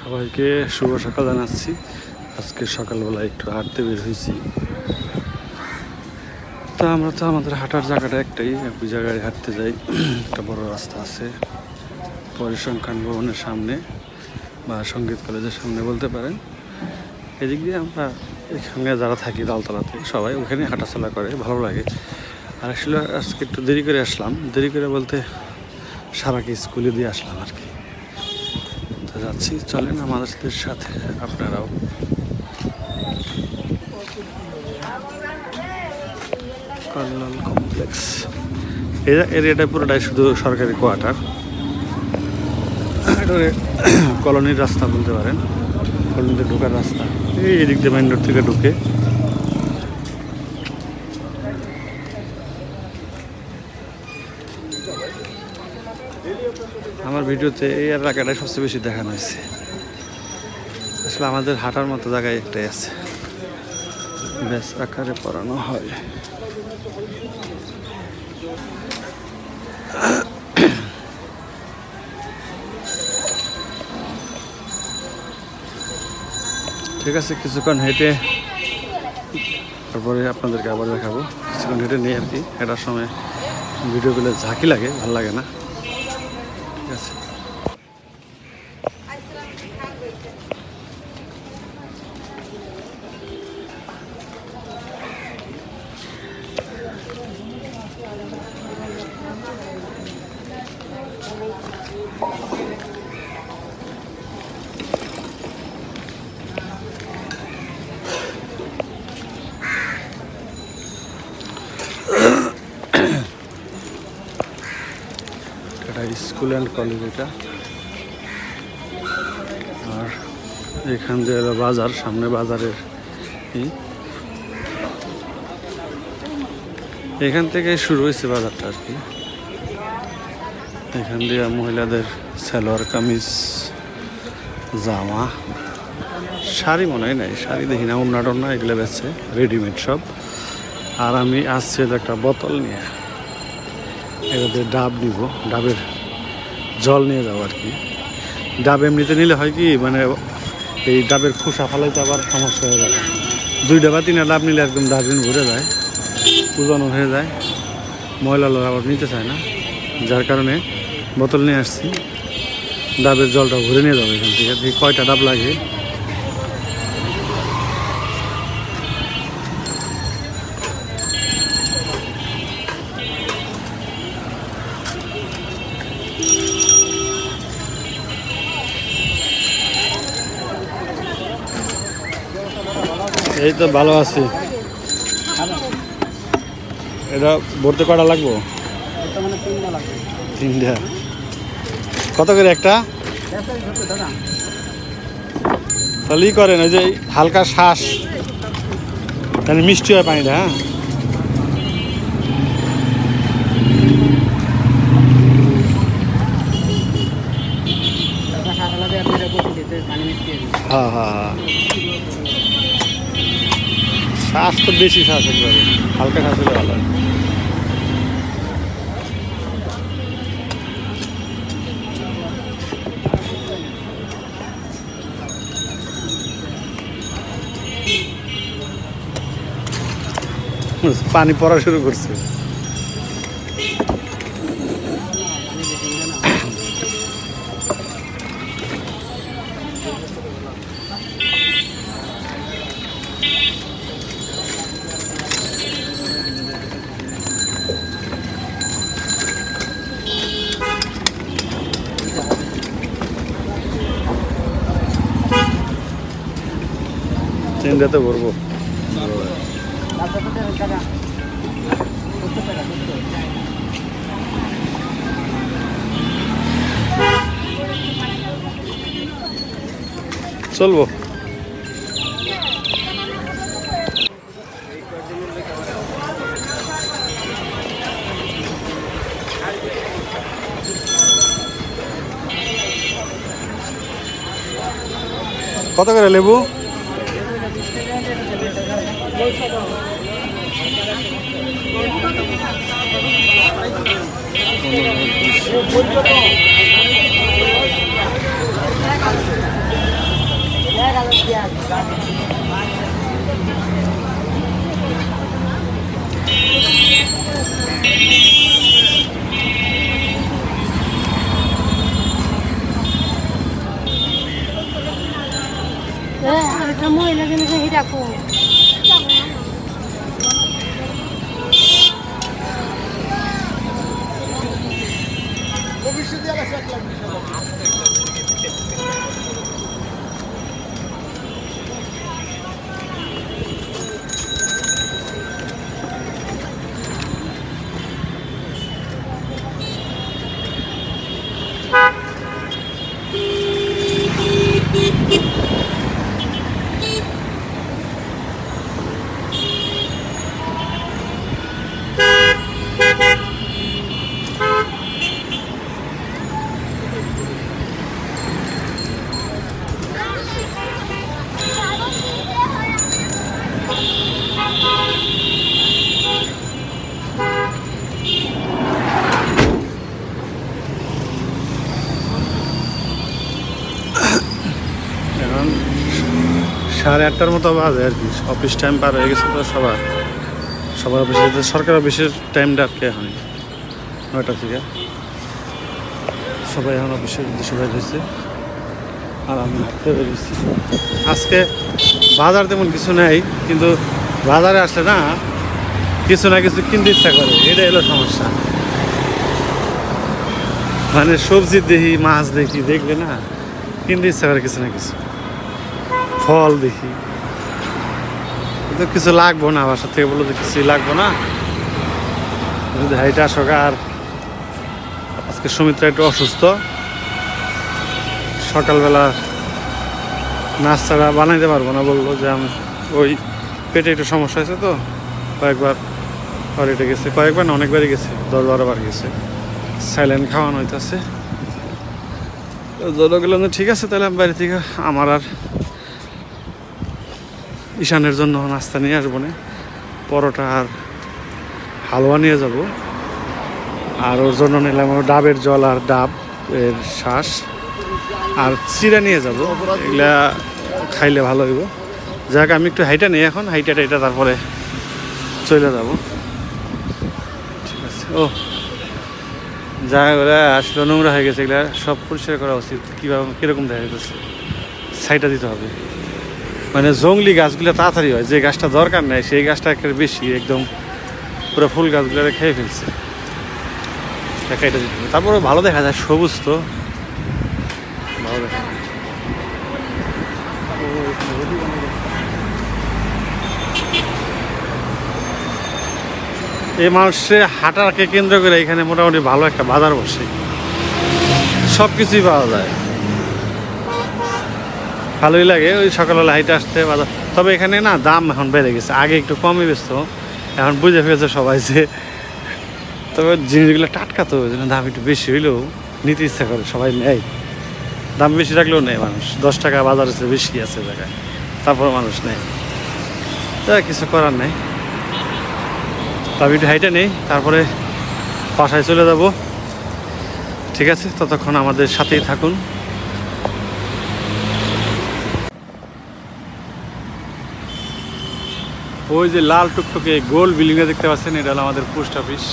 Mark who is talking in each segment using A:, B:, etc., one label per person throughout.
A: সবাইকে শুভ সকাল জানাচ্ছি। আজকে সকালবেলা একটু হাঁটতে বের হয়েছি। তা আমরা তো আমাদের হাঁটার জায়গাটা একটাই জায়গায় হাঁটতে যাই। একটা বড় রাস্তা আছে পরিসংখ্যান ভবনের সামনে বা সঙ্গীত কলেজের সামনে বলতে পারেন। এদিক দিয়ে আমরা এখানে যারা থাকি তালতলাতে সবাই ওখানে হাঁটাচলা করে, ভালো লাগে। আর আসলে আজকে একটু দেরি করে আসলাম, দেরি করে বলতে সারাকে স্কুলে দিয়ে আসলাম আর কি। তো যাচ্ছি, চলেন আমাদের সাথে আপনারাও। কল্যাণ কমপ্লেক্স এই এরিয়াটা পুরোটাই শুধু সরকারি কোয়ার্টার। কলোনির রাস্তা বলতে পারেন, কলোনিতে ঢোকার রাস্তা এই দিক দিয়ে মেইন রোড থেকে ঢুকে। আমার ভিডিওতে এই এলাকাটাই সবচেয়ে বেশি দেখানো হয়েছে। আসলে আমাদের হাঁটার মতো জায়গায় একটাই আছে, ব্যাস আকারে পড়ানো হয়। ঠিক আছে, কিছুক্ষণ হেঁটে তারপরে আপনাদেরকে আবার দেখাবো। কিছুক্ষণ হেঁটে নেই আর কি, হেঁটার সময় ভিডিওগুলো ঝাঁকি লাগে, ভালো লাগে না। ঠিক আছে, এটা স্কুল অ্যান্ড কলেজ এটা। আর এখান দিয়ে বাজার, সামনে বাজারের এখান থেকে শুরু হয়েছে বাজারটা আর কি। এখান দিয়ে মহিলাদের সালোয়ার কামিজ, জামা, শাড়ি মনে হয় নাই, শাড়ি দেখি না, ওড়না টোড়না এগুলো বেচছে, রেডিমেড সব। আর আমি আসছি একটা বোতল নিয়ে, এটাতে ডাব নিব, ডাবের জল নিয়ে যাবো আর কি। ডাব এমনিতে নিলে হয় কি, মানে এই ডাবের খোসা ফালাইতে আবার সমস্যা হয়ে যায়। 2 ডাবা 3 ডাব নিলে একদম ডাস্টবিন ভরে যায়, ওজনও হয়ে যায়, ময়লা লোক আবার নিতে চায় না। যার কারণে বোতল নিয়ে আসছি, ডাবের জলটা ভরে নিয়ে যাবো এখান থেকে। দেখি কয়টা ডাব লাগে। এই তো ভালো আছি। এটা ভরতে কটা লাগবো? 3টা। কত করে একটা? তাহলে ই করেন, ওই যে হালকা শ্বাস, তাহলে মিষ্টি হয় পানিটা। হ্যাঁ, হ্যাঁ হ্যাঁ হ্যাঁ, শ্বাস তো বেশি শ্বাস, একবারে হালকা শ্বাস হলে ভালো হয়। পানি পড়া শুরু করছে। ট্রেনটাতে ভরবো। চলবো। কত করে লেবু? 8:30টার মতো বাজে আর কি, অফিস টাইম পার হয়ে গেছে তো সবার অফিসে, সরকার অফিসের টাইমটা আর কি এখন 9টা থেকে সবাই এখন অফিসের উদ্দেশ্যে বের হয়েছে আর আমি হাঁটতে বেরিয়েছি। আজকে বাজার তেমন কিছু নেই, কিন্তু বাজারে আসলে না কিছু না কিছু কিনতে ইচ্ছা করে, এটাই হলো সমস্যা। মানে সবজি দেখি, মাছ দেখি, দেখলে না কিনতে ইচ্ছা করে কিছু না কিছু, ফল দেখি, তো কিছু লাগবো না, বাসা থেকে বললো যে কিছুই লাগবো না, যদি হাইটা আসো। আর আজকে সুমিত্রা একটু অসুস্থ, সকালবেলা নাস্তাটা বানাইতে পারবো না, বললো যে আমি ওই পেটে একটু সমস্যা হয়েছে তো, কয়েকবার টয়লেটে গেছে, কয়েকবার না অনেকবারই গেছে, 10-12 বার গেছে, স্যালাইন খাওয়ানো হইতেছে। ধরো গেলাম ঠিক আছে, তাহলে আমি বাড়ি থেকে আমার আর ঈশানের জন্য নাস্তা নিয়ে আসবো না, পরোটা আর হালুয়া নিয়ে যাব। আর ওর জন্য নিলাম ডাবের জল আর ডাব এর শ্বাস আর চিরা নিয়ে যাব, এগুলা খাইলে ভালো হইব। যাক আমি একটু হাইটা নেই এখন, হাইটা তারপরে চলে যাব। ঠিক আছে। ও যা ওরা আসলে নোংরা হয়ে গেছে, এগুলা সব পরিষ্কার করা উচিত। কীভাবে কীরকম দেখা যাচ্ছে, সাইডটা দিতে হবে। মানে জঙ্গলি গাছগুলো তাড়াতাড়ি হয়, যে গাছটা দরকার নেই সেই গাছটা একটা বেশি একদম পুরো ফুল গাছগুলো খেয়ে ফেলছে, কেটে দিতে হবে। তারপরে ভালো দেখা যায়, সবুজ তো ভালো দেখা যায়। এই মানুষের হাঁটাকে কেন্দ্র করে এখানে মোটামুটি ভালো একটা বাজার বসে, সব কিছুই পাওয়া যায়, ভালোই লাগে ওই সকালবেলা হাইটে আসতে বাজার। তবে এখানে না দাম এখন বেড়ে গেছে, আগে একটু কমই বেচতো, এখন বুঝে ফেলেছে সবাই যে, তবে জিনিসগুলো টাটকা তো ওই জন্য দাম একটু বেশি হইলেও নিতে ইচ্ছা করে, সবাই নেয়। দাম বেশি রাখলেও নেয় মানুষ, 10 টাকা বাজারে বেশি আছে জায়গায়, তারপর মানুষ নেয়, তা কিছু করার নেই। তবে একটু হাইটে নেই, তারপরে বাসায় চলে যাব। ঠিক আছে, ততক্ষণ আমাদের সাথেই থাকুন। ওই যে লাল টুকটুকে গোল বিল্ডিংটা দেখতে পাচ্ছেন, এটা হলো আমাদের পোস্ট অফিস।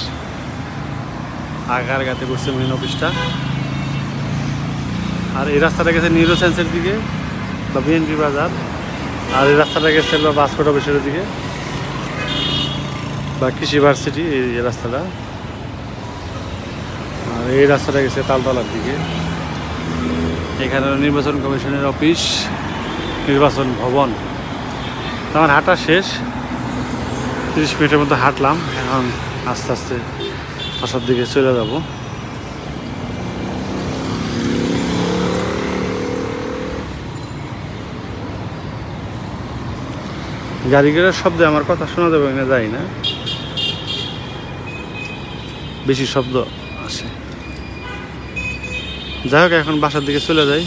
A: আগারগাতে করছে মেন অফিসটা। আর এই রাস্তাটা গেছে নিউরো সায়েন্সের দিকে বা বিএনপি বাজার, আর এই রাস্তাটা গেছে পাসপোর্ট অফিসের দিকে বা কৃষি ভার্সিটি, এই রাস্তাটা। আর এই রাস্তাটা গেছে তালতলার দিকে। এখানে নির্বাচন কমিশনের অফিস, নির্বাচন ভবন। আমার হাঁটা শেষ, 30 মিনিটের মধ্যে হাঁটলাম, এখন আস্তে আস্তে বাসার দিকে চলে যাব। গাড়ি ঘোড়ার শব্দে আমার কথা শোনা যাবে না, যাই না, বেশি শব্দ আসে। যাই হোক, এখন বাসার দিকে চলে যাই।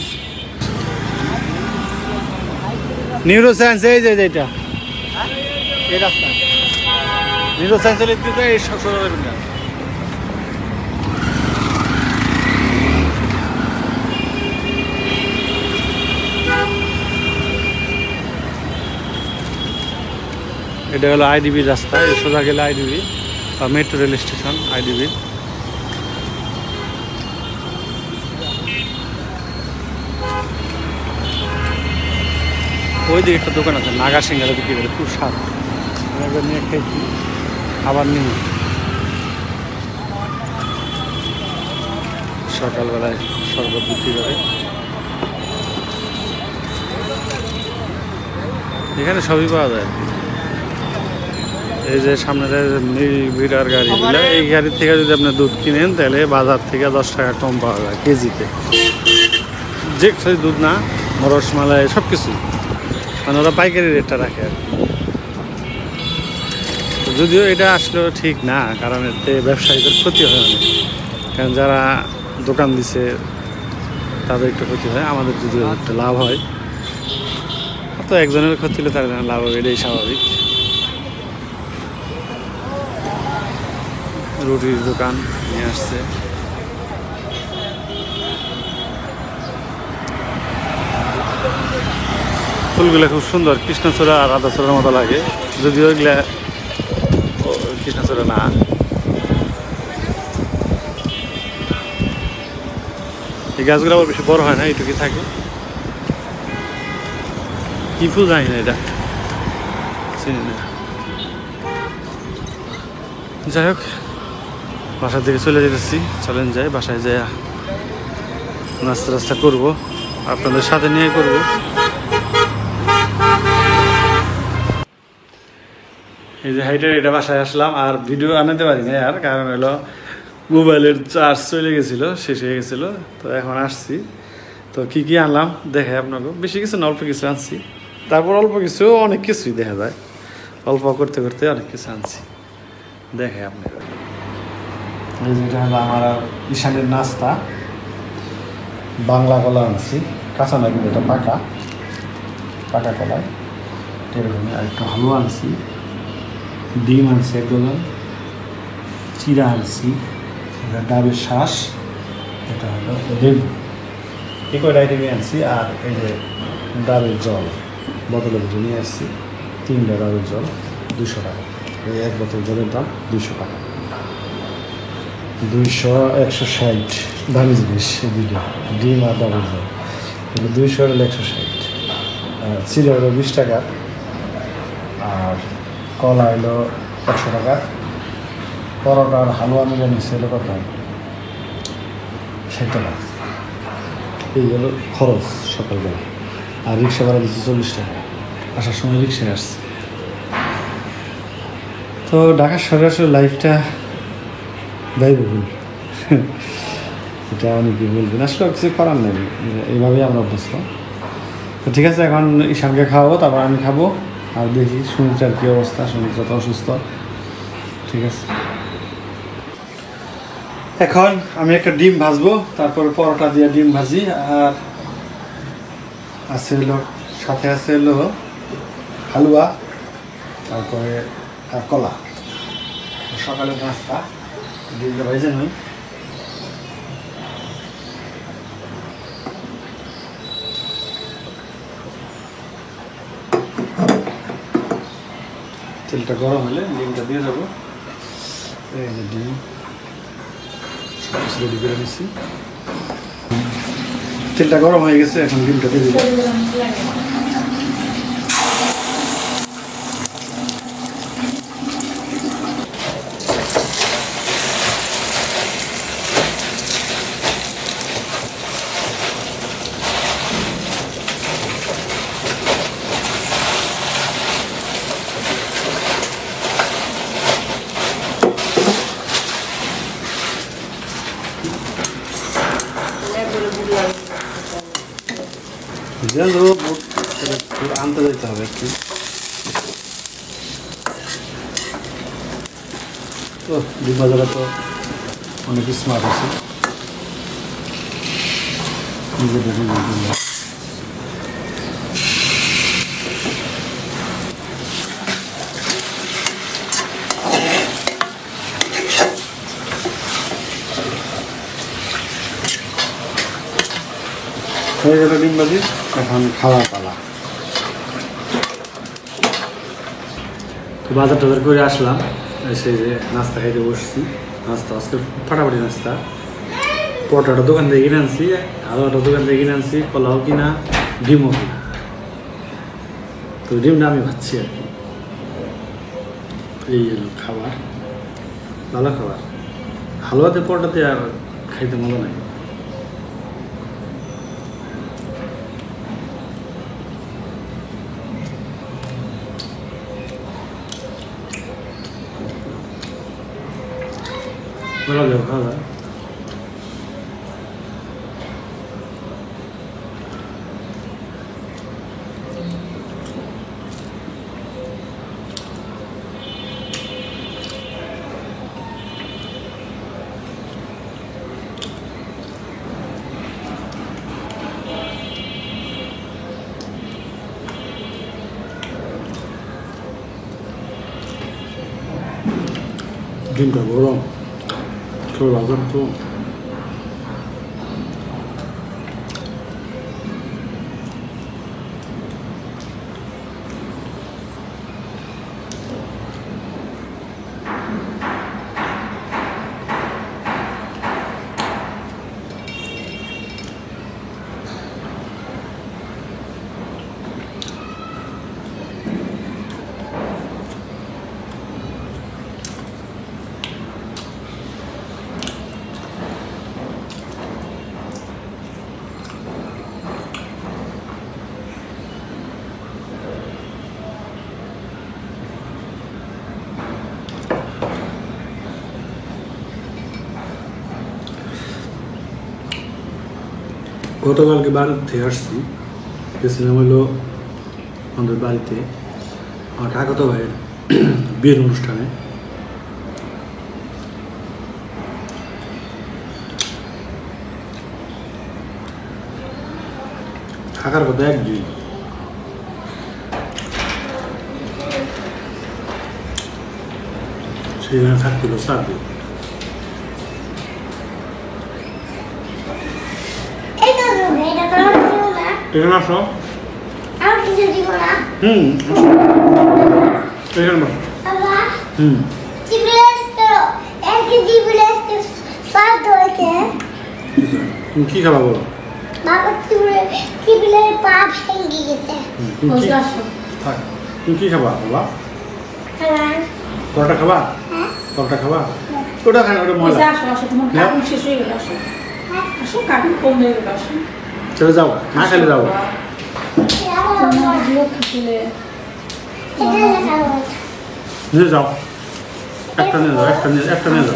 A: নিউরো সায়েন্স এই যে এটা, এই রাস্তা নিউরো সায়েন্স হলে এই সরকার এটা হলো আইডিবির রাস্তা, এই সোজা গেলে আইডিবি বা মেট্রো রেল স্টেশন আইডিবি। ওইদিকে একটা দোকান আছে নাগা সিঙ্গারা বিক্রি করে, খুব স্বাদ। একবার নিয়ে খেয়েছি, আবার নিই। সকালবেলায় শরবত বিক্রি করে। এখানে সবই পাওয়া যায়। এই যে সামনে ভিড়ার গাড়িগুলো, এই গাড়ি থেকে যদি আপনি দুধ কিনেন তাহলে বাজার থেকে 10 টাকা কম পাওয়া যায় কেজিতে। যে দুধ না, রসমালাই সব কিছু, মানে ওরা পাইকারি রেটটা রাখে আর কি। যদিও এটা আসলেও ঠিক না, কারণ এতে ব্যবসায়ীদের ক্ষতি হয় অনেক। কারণ যারা দোকান দিছে তাদের একটু ক্ষতি হয়, আমাদের যদিও একটু লাভ হয়। তো একজনের ক্ষতি হলে তার লাভ হবে, এটাই স্বাভাবিক। রুটির দোকান নিয়ে আসছে। ফুলগুলো খুব সুন্দর, কৃষ্ণচূড়া আর রাধাচূড়ার মতো লাগে, যদিও এগুলা কৃষ্ণচূড়া না। এই গাছগুলো আবার বেশি বড় হয় না, এইটুকুই থাকে। কি ফুল জানি না, এটা চিনি না। যাই হোক, বাসার দিকে চলে যেতেছি। চলেন যাই, বাসায় যাই নাস্তা টাস্তা করবো, আপনাদের সাথে নিয়ে করব। এই যে হাইটার এটা বাসায় আসলাম, আর ভিডিও আনাতে পারি না আর, কারণ হলো মোবাইলের চার্জ চলে গেছিলো, শেষ হয়ে গেছিলো। তো এখন আসছি, তো কি কি আনলাম দেখে আপনাকে। বেশি কিছু না, অল্প কিছু আনছি। তারপর অল্প কিছু অনেক কিছুই দেখা যায়, অল্প করতে করতে অনেক কিছু আনছি, দেখে আপনাকে। এই যে এটা হলো আমার ঈশানের নাস্তা। বাংলা কলা আনছি, কাঁচা না কিন্তু এটা পাকা পাকা কলা এরকমই। আর একটু হালুয়া আনছি, ডিম আনছি 1 ডজন, চিরা আনছি, এটা ডাবের শ্বাস, এটা হলো লেবু, এই কয়টা আইটেমই আনছি। আর এই যে ডাবের জল বোতলে ভরে নিয়ে আসছি, 3টা ডাবের জল 200 টাকা। এই 1 বোতল জলের দাম 200 টাকা। 200 160 দামি জিনিস এই দুটো, ডিম আর ডাবের জল। এগুলো 200 হলে 160। আর চিরা হলো 20 টাকা, আর কলা হলো 100 টাকা। পরোটা আর হালুয়া মিলে নিচ্ছে হলো কত, 60 টাকা। এই হলো খরচ সকালবেলা। আর রিক্সা ভাড়া দিচ্ছি 40 টাকা, আসার সময় রিক্সায় আসছে। তো ঢাকার সরাসরি লাইফটা ব্যয়বহুল, এটা অনেকে বলবেন, আসলে কিছু করার নেই, এইভাবেই আমরা অভ্যস্ত। তো ঠিক আছে, এখন ঈশানকে খাওয়াবো, তারপর আমি খাবো। আর দেখি সুমিত্রার কী অবস্থা, সুমিত্রা তো অসুস্থ। ঠিক আছে, এখন আমি একটা ডিম ভাজবো, তারপরে পরোটা দিয়ে ডিম ভাজি। আর আছে হলো সাথে আছে হলো হালুয়া, তারপরে আর কলা। সকালের নাস্তা ডিমটা ভেজে নই। তেলটা গরম হলে ডিমটা দিয়ে যাবো। এই যে ডিম রেডি করে নিচ্ছি, তেলটা গরম হয়ে গেছে, এখন ডিমটা দিয়ে দেবো। আনতে যেতে হবে একটু। তো ডিম বাজারে তো অনেক স্মার্ট আছে, নিজে দেখে হয়ে গেল ডিম ভাজি। এখন খাওয়ার পালা। তো বাজার টাজার করে আসলাম, এসে যে নাস্তা খাইতে বসছি। নাস্তা আজকে ফাটাফাটি নাস্তা। পরোটাটা দোকান থেকে কিনে আনছি, হালুয়াটা দোকান থেকে কিনে আনছি, কলাও কিনা, ডিমও কিনা। তো ডিমটা আমি ভাবছি আর কি। এই হলো খাবার, ভালো খাবার। হালুয়াতে পরোটাতে আর খাইতে মজা নাই। ভালো লাগে, ভালো লাগে। ডিমটা গরম, খেয়ে ভাবলাম তো গতকালকে বাড়ি থেকে আসছি, গেছিলাম হলো আমাদের বাড়িতে আমার কাকাতো ভাইয়ের বিয়ের অনুষ্ঠানে। থাকার কথা একদিন, সেখানে থাকছিল 4 দিন। এখানে আসো। এখানে বসো। তুমি কি খাবা বলো? তুমি কি খাবা বাবা? পরোটা খাবা? পরোটা খাবা? ওটা খাই, ওটা মজা। চলে যাও, না খেলে যাও। নিয়ে যাও, একটা নিয়ে যাও, একটা নিয়ে যাও।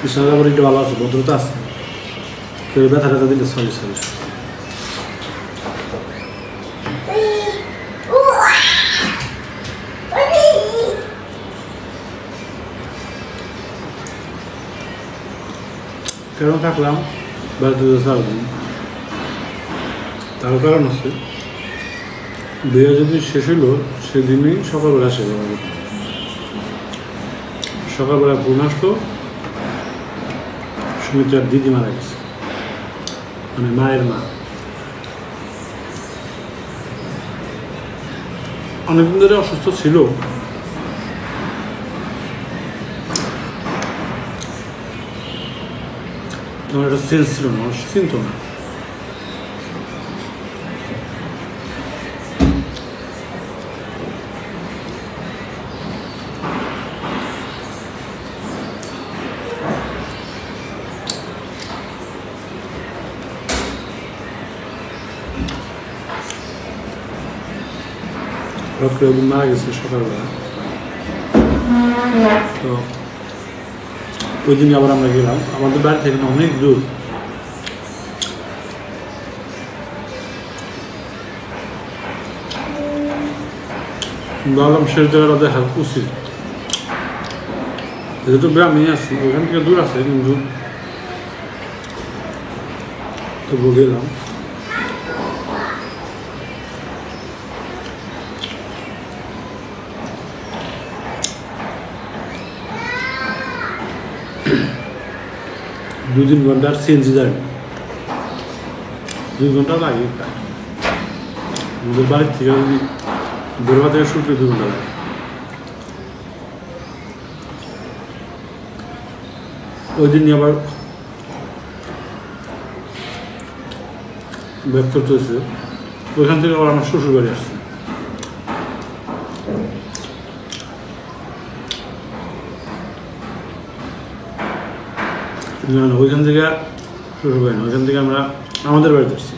A: বিশ্বনাথ একটু ভালো আছে, ভদ্রতা আছে। কেউ ব্যথা ব্যথা দিলে সরি সরি। কেন থাকলাম বাড়িতে 4 দিন, তার কারণ আছে বিয়ে যেদিন শেষ হইল সেদিনই সকালবেলা আসে। সকালবেলা বোন আসলো, সুমিত্রার দিদি মারা গেছে, মানে মায়ের মা। অনেকদিন ধরে অসুস্থ ছিল, তোমার একটা সেন্স ছিল না, চিনত না। মারা গেছে সকালবেলা। তো ওই দিন আবার আমরা গেলাম, আমাদের বাড়ি থেকে অনেক দূর। ভাবলাম শেষ জায়গাটা দেখা উচিত, যেহেতু গ্রামে আছি, ওখান থেকে দূর আছে কিন্তু তবু গেলাম। দুই 3 ঘন্টার সিএনজি জার্নি, 2 ঘন্টা লাগে। আমাদের বাড়ির থেকে যদি বেরোয়া থেকে শুরু করে 2 ঘন্টা লাগে।
B: ওই দিনই আবার ব্যাক করতে হয়েছে। ওইখান থেকে আবার আমার শ্বশুর বাড়ি আসছে। না না, ওইখান থেকে শ্বশুর বাড়ি না, ওইখান থেকে আমরা আমাদের বাড়িতে আসছি।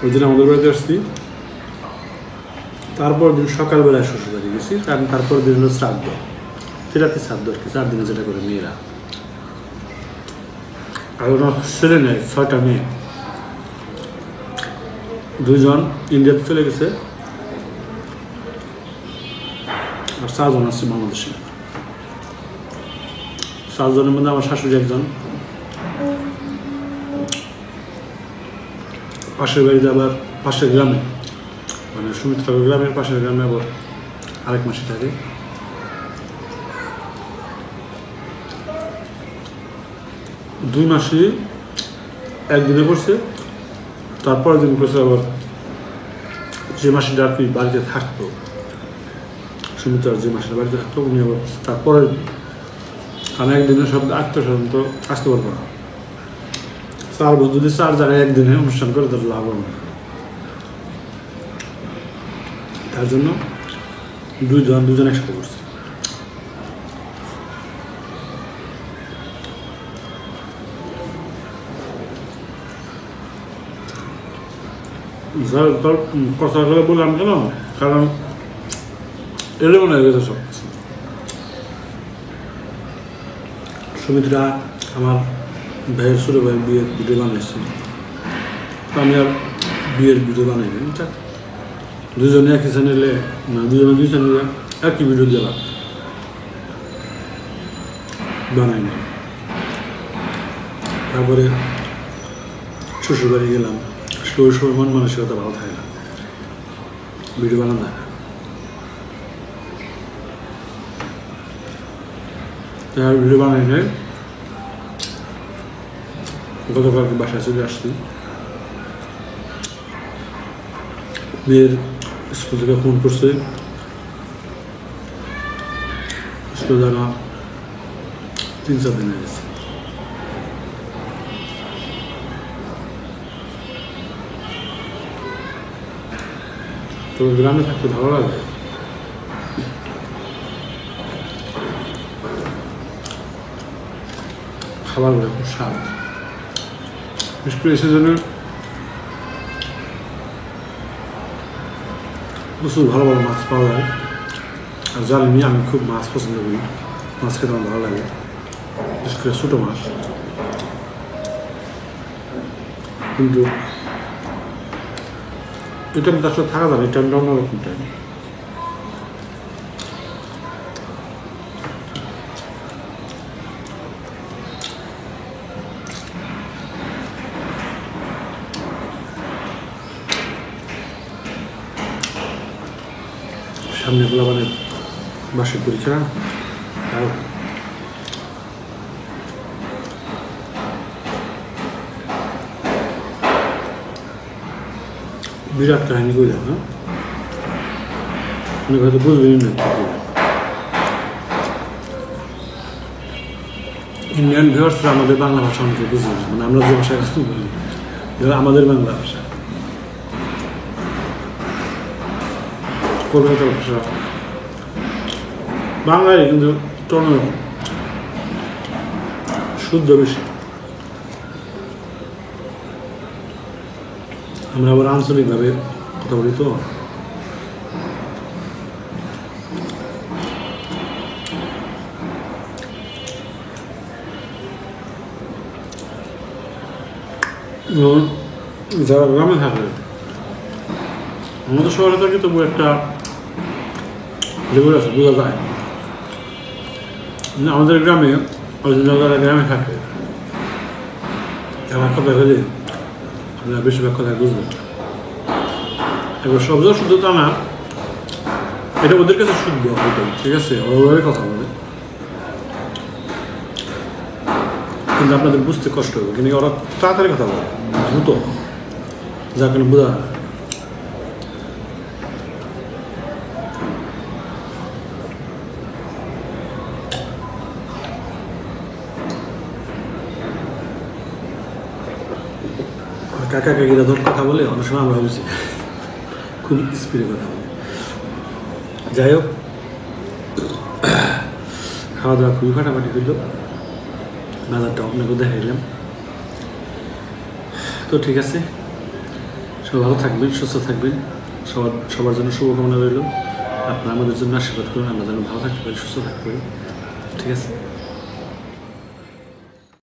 B: ওই দিন আমাদের বাড়িতে আসছি, তারপর দিন সকালবেলায় শ্বশুর বাড়ি গেছি, কারণ তারপর দিন হলো শ্রাদ্ধ, ফেরাতে শ্রাদ্ধ আর কি, 4 দিনে যেটা করে মেয়েরা। আর ওনার ছেলে নেয় 6টা মেয়ে, 2জন ইন্ডিয়াতে চলে গেছে, আর 4জন আসছে বাংলাদেশে। 4জনের মধ্যে আমার শাশুড়ি একজন, পাশের বাড়িতে আবার পাশের গ্রামে, মানে সুমিত্রা গ্রামের পাশের গ্রামে আবার আরেক মাসি থাকে। দুই মাসি একদিনে করছে, তারপর দিন করছে আবার যে মাসিটা আর কি বাড়িতে থাকতো, সুমিত্রার যে মাসিটা বাড়িতে থাকতো, উনি আবার তারপরের দিন, কারণ একদিনে সব আত্মীয়স্বজন তো আসতে পারবো না। 4 বছর যদি 4 জায়গায় একদিনে অনুষ্ঠান করে তাহলে লাভ হবে না, তার জন্য 2জন একসাথে করছে। তোর কথাগুলো বললাম কেন, কারণ এলে মনে হয়ে গেছে সব কিছু। সুমিত্রা আমার ভাইয়ের ছোট ভাই বিয়ের ভিডিও বানাইছে, আমি আর বিয়ের ভিডিও বানাই নি, ঠিক? 2জনে একই চ্যানেলে, না 2জনে 2 চ্যানেলে একই ভিডিও দিলাম, বানাই না। তারপরে শ্বশুরবাড়ি গেলাম, ওই সময় মন মানসিকতা ভালো থাকে না, ভিডিও বানানো যায় না। তাই ভিডিও বানাই নাই। গতকালকে বাসায় চলে আসছি, মেয়ের স্কুল থেকে ফোন করছে, স্কুল জানা 3-4 দিন হয়ে গেছে। তো গ্রামে থাকতে ভালো লাগে, খাবারগুলো খুব স্বাদ, বিশেষ করে এসে জন্য প্রচুর ভালো ভালো মাছ পাওয়া যায়। আর জানি আমি খুব মাছ পছন্দ করি, মাছ খেতে আমার ভালো লাগে, বিশেষ করে ছোটো মাছ। কিন্তু এই টাইমটা আসলে থাকা যায় না, এই টাইমটা অন্যরকম টাইম। সামনে মানে বার্ষিক পরীক্ষা, আর বিরাট কাহিনী করে যাও, হ্যাঁ, অনেক হয়তো বুঝবেন না। ইন্ডিয়ান ভিউয়ার্সরা আমাদের বাংলা ভাষা অনেকে বুঝবে না, মানে আমরা যে ভাষায় বলি আমাদের বাংলা ভাষা, কলকাতার ভাষা বাংলায় কিন্তু শুদ্ধ বেশি। আমরা আবার আঞ্চলিকভাবে কথা বলি, তো যারা গ্রামে থাকে, আমাদের শহরে থাকে তবু একটা লেভেল আছে, বোঝা যায়। আমাদের গ্রামে যারা গ্রামে থাকে, আমার কথা হলে আপনারা বেশিরভাগ কথায় বুঝবেন। এবার শব্দ শুদ্ধ তা না, এটা ওদের কাছে শুদ্ধ হয়তো, ঠিক আছে, ওভাবে কথা বলে, কিন্তু আপনাদের বুঝতে কষ্ট হবে, কিন্তু ওরা তাড়াতাড়ি কথা বলে, দ্রুত, যার কারণে বোঝা যায় না। কাকা কাকিরা ধর কথা বলে অনেক সময় আমরা বুঝি খুব স্পিডে কথা বলে। যাই হোক, খাওয়া দাওয়া খুবই ফাটাফাটি হইল, বাজারটা আপনাকে দেখাইলাম। তো ঠিক আছে, সবাই ভালো থাকবেন, সুস্থ থাকবেন, সবার জন্য শুভকামনা রইল। আপনারা আমাদের জন্য আশীর্বাদ করুন, আমরা যেন ভালো থাকতে পারি, সুস্থ থাকতে পারি। ঠিক আছে।